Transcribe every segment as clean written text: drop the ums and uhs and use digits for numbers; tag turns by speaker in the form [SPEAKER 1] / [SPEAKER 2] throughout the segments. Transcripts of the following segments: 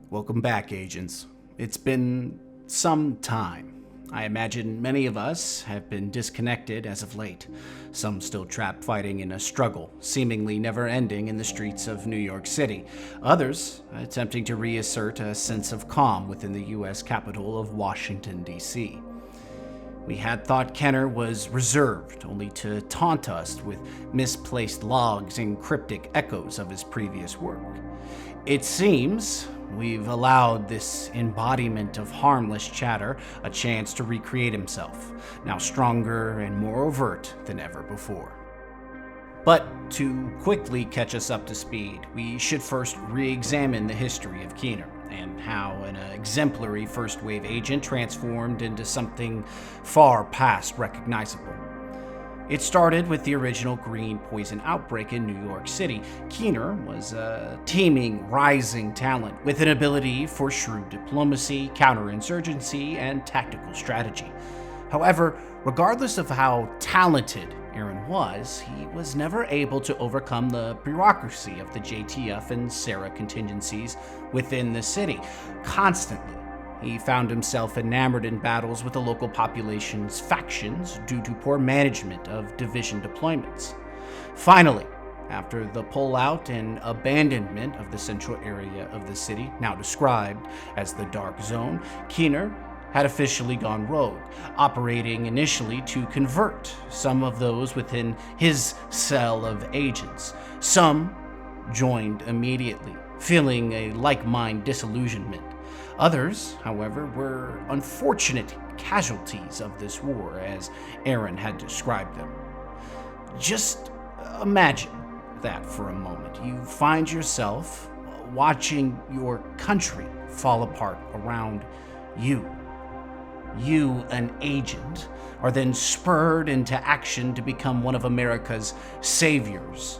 [SPEAKER 1] Welcome back, agents. It's been some time. I imagine many of us have been disconnected as of late, some still trapped fighting in a struggle, seemingly never ending in the streets of New York City, others attempting to reassert a sense of calm within the U.S. capital of Washington, D.C. We had thought Kenner was reserved, only to taunt us with misplaced logs and cryptic echoes of his previous work. It seems we've allowed this embodiment of harmless chatter a chance to recreate himself, now stronger and more overt than ever before. But to quickly catch us up to speed, we should first re-examine the history of Keener and how an exemplary first-wave agent transformed into something far past recognizable. It started with the original green poison outbreak in New York City. Keener was a teeming, rising talent with an ability for shrewd diplomacy, counterinsurgency, and tactical strategy. However, regardless of how talented Aaron was, he was never able to overcome the bureaucracy of the JTF and SARA contingencies within the city. Constantly, he found himself enamored in battles with the local population's factions due to poor management of division deployments. Finally, after the pullout and abandonment of the central area of the city, now described as the Dark Zone, Keener had officially gone rogue, operating initially to convert some of those within his cell of agents. Some joined immediately, feeling a like-mind disillusionment. Others, however, were unfortunate casualties of this war, as Aaron had described them. Just imagine that for a moment. You find yourself watching your country fall apart around you. You, an agent, are then spurred into action to become one of America's saviors.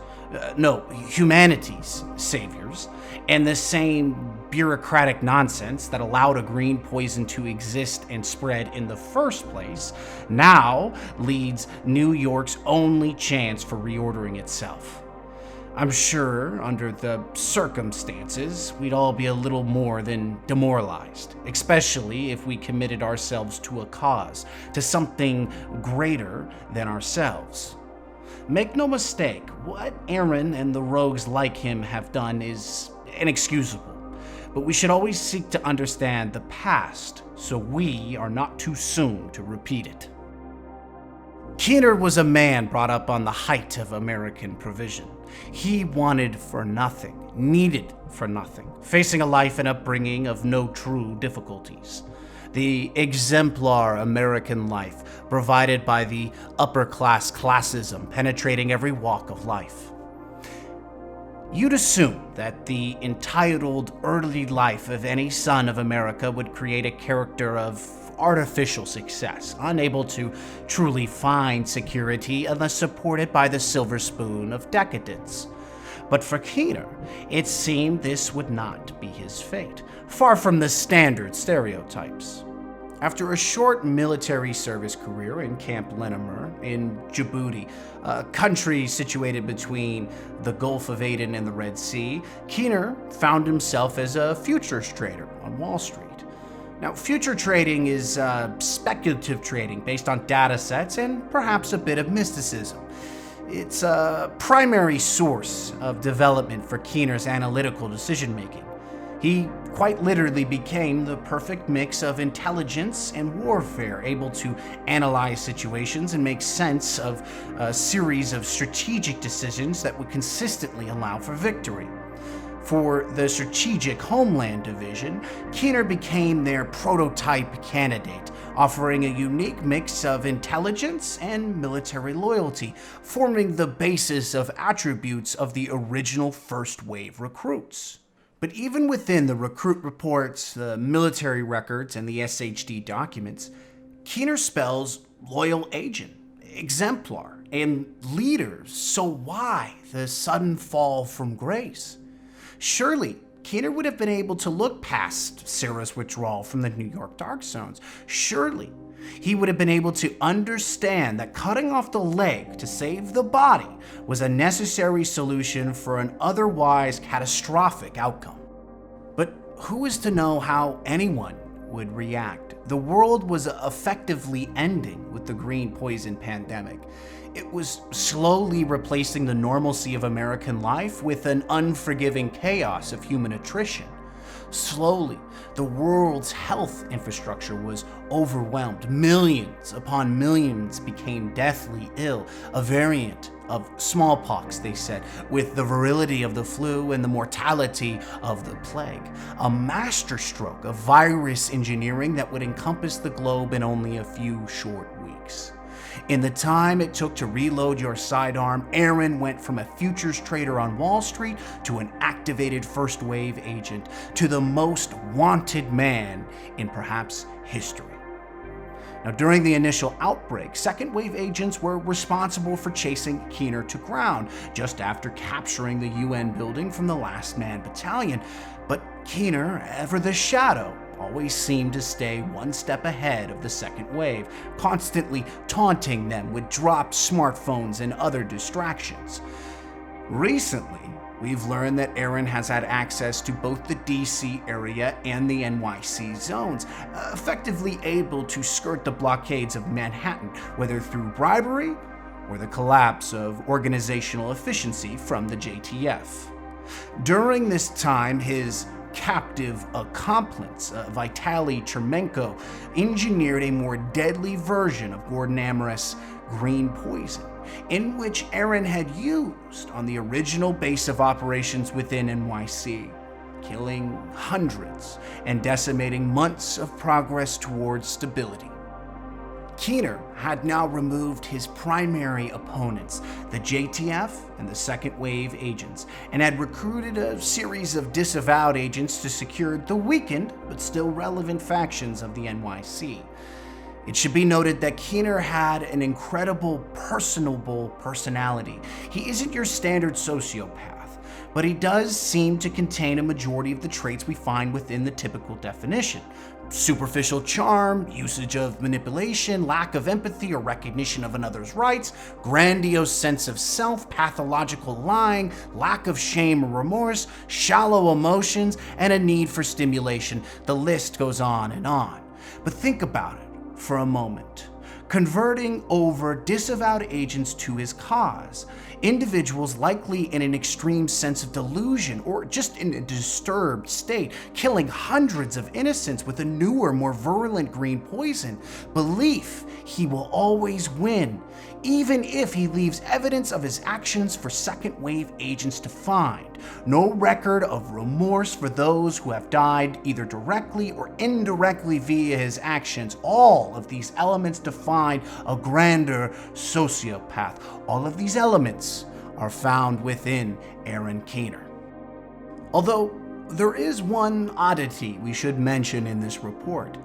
[SPEAKER 1] Humanity's saviors. And the same bureaucratic nonsense that allowed a green poison to exist and spread in the first place now leads New York's only chance for reordering itself. I'm sure, under the circumstances, we'd all be a little more than demoralized, especially if we committed ourselves to a cause, to something greater than ourselves. Make no mistake, what Aaron and the rogues like him have done is inexcusable, but we should always seek to understand the past so we are not too soon to repeat it. Keener was a man brought up on the height of American provision. He wanted for nothing, needed for nothing, facing a life and upbringing of no true difficulties. The exemplar American life provided by the upper-class classism penetrating every walk of life. You'd assume that the entitled early life of any son of America would create a character of artificial success, unable to truly find security unless supported by the silver spoon of decadence. But for Keener, it seemed this would not be his fate, far from the standard stereotypes. After a short military service career in Camp Lenimer in Djibouti, a country situated between the Gulf of Aden and the Red Sea, Keener found himself as a futures trader on Wall Street. Now, future trading is speculative trading based on data sets and perhaps a bit of mysticism. It's a primary source of development for Keener's analytical decision-making. He quite literally became the perfect mix of intelligence and warfare, able to analyze situations and make sense of a series of strategic decisions that would consistently allow for victory. For the Strategic Homeland Division, Keener became their prototype candidate, offering a unique mix of intelligence and military loyalty, forming the basis of attributes of the original first-wave recruits. But even within the recruit reports, the military records, and the SHD documents, Keener spells loyal agent, exemplar, and leader. So why the sudden fall from grace? Surely, Keener would have been able to look past Sarah's withdrawal from the New York Dark Zones. Surely, he would have been able to understand that cutting off the leg to save the body was a necessary solution for an otherwise catastrophic outcome. But who is to know how anyone would react? The world was effectively ending with the green poison pandemic. It was slowly replacing the normalcy of American life with an unforgiving chaos of human attrition. Slowly, the world's health infrastructure was overwhelmed. Millions upon millions became deathly ill. A variant of smallpox, they said, with the virility of the flu and the mortality of the plague. A masterstroke of virus engineering that would encompass the globe in only a few short weeks. In the time it took to reload your sidearm, Aaron went from a futures trader on Wall Street to an activated first wave agent to the most wanted man in perhaps history. Now, during the initial outbreak, second wave agents were responsible for chasing Keener to ground just after capturing the UN building from the Last Man Battalion. But Keener, ever the shadow, always seemed to stay one step ahead of the second wave, constantly taunting them with dropped smartphones and other distractions. Recently, we've learned that Aaron has had access to both the DC area and the NYC zones, effectively able to skirt the blockades of Manhattan, whether through bribery or the collapse of organizational efficiency from the JTF. During this time, his captive accomplice, Vitaly Chermenko, engineered a more deadly version of Gordon Amherst's green poison, in which Aaron had used on the original base of operations within NYC, killing hundreds and decimating months of progress towards stability. Keener had now removed his primary opponents, the JTF and the second wave agents, and had recruited a series of disavowed agents to secure the weakened but still relevant factions of the NYC. It should be noted that Keener had an incredible personable personality. He isn't your standard sociopath, but he does seem to contain a majority of the traits we find within the typical definition. Superficial charm, usage of manipulation, lack of empathy or recognition of another's rights, grandiose sense of self, pathological lying, lack of shame or remorse, shallow emotions, and a need for stimulation. The list goes on and on. But think about it for a moment. Converting over disavowed agents to his cause, individuals likely in an extreme sense of delusion or just in a disturbed state, killing hundreds of innocents with a newer, more virulent green poison, belief he will always win, even if he leaves evidence of his actions for second wave agents to find. No record of remorse for those who have died either directly or indirectly via his actions. All of these elements define a grander sociopath. All of these elements are found within Aaron Keener. Although there is one oddity we should mention in this report.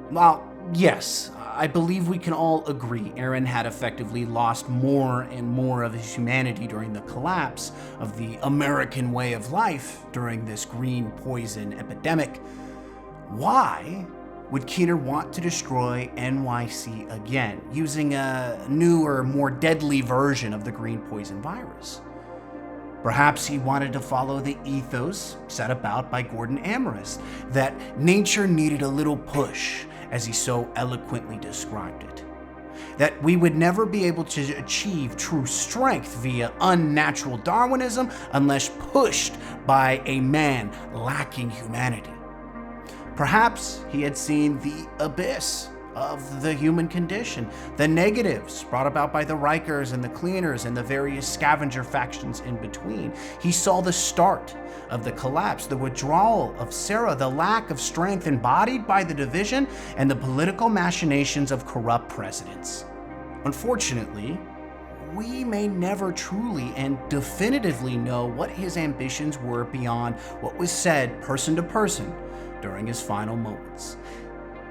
[SPEAKER 1] While yes, I believe we can all agree Aaron had effectively lost more and more of his humanity during the collapse of the American way of life during this green poison epidemic. Why would Keener want to destroy NYC again, using a newer, more deadly version of the green poison virus? Perhaps he wanted to follow the ethos set about by Gordon Amherst, that nature needed a little push, as he so eloquently described it. That we would never be able to achieve true strength via unnatural Darwinism unless pushed by a man lacking humanity. Perhaps he had seen the abyss of the human condition, the negatives brought about by the Rikers and the Cleaners and the various scavenger factions in between. He saw the start of the collapse, the withdrawal of Sarah, the lack of strength embodied by the division, and the political machinations of corrupt presidents. Unfortunately, we may never truly and definitively know what his ambitions were beyond what was said person to person during his final moments.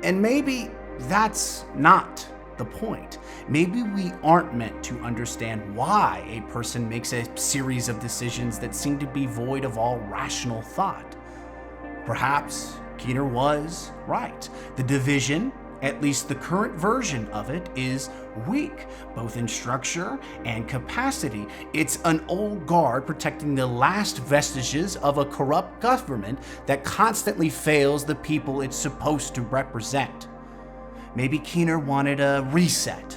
[SPEAKER 1] And maybe that's not the point. Maybe we aren't meant to understand why a person makes a series of decisions that seem to be void of all rational thought. Perhaps Keener was right. The division At least the current version of it is weak, both in structure and capacity. It's an old guard protecting the last vestiges of a corrupt government that constantly fails the people it's supposed to represent. Maybe Keener wanted a reset,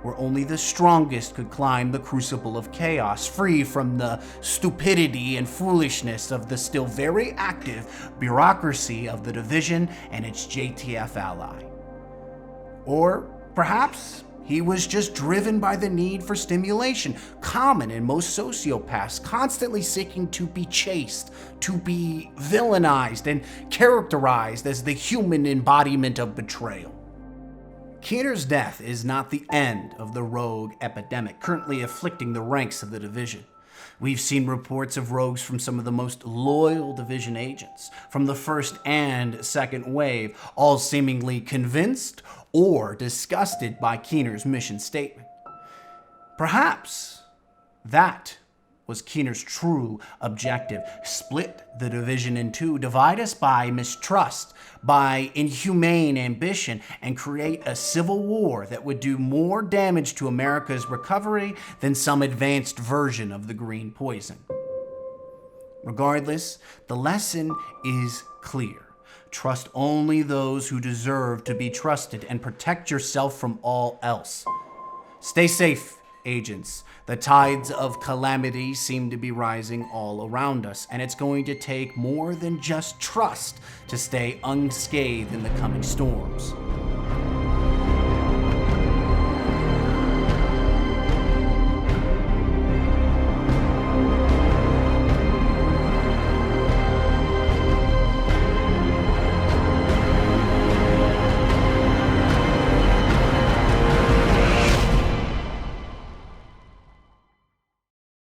[SPEAKER 1] where only the strongest could climb the crucible of chaos, free from the stupidity and foolishness of the still very active bureaucracy of the division and its JTF ally. Or perhaps he was just driven by the need for stimulation, common in most sociopaths, constantly seeking to be chased, to be villainized and characterized as the human embodiment of betrayal. Keener's death is not the end of the rogue epidemic currently afflicting the ranks of the division. We've seen reports of rogues from some of the most loyal division agents, from the first and second wave, all seemingly convinced or disgusted by Keener's mission statement. Perhaps that was Keener's true objective: split the division in two, divide us by mistrust, by inhumane ambition, and create a civil war that would do more damage to America's recovery than some advanced version of the green poison. Regardless, the lesson is clear. Trust only those who deserve to be trusted and protect yourself from all else. Stay safe, agents. The tides of calamity seem to be rising all around us, and it's going to take more than just trust to stay unscathed in the coming storms.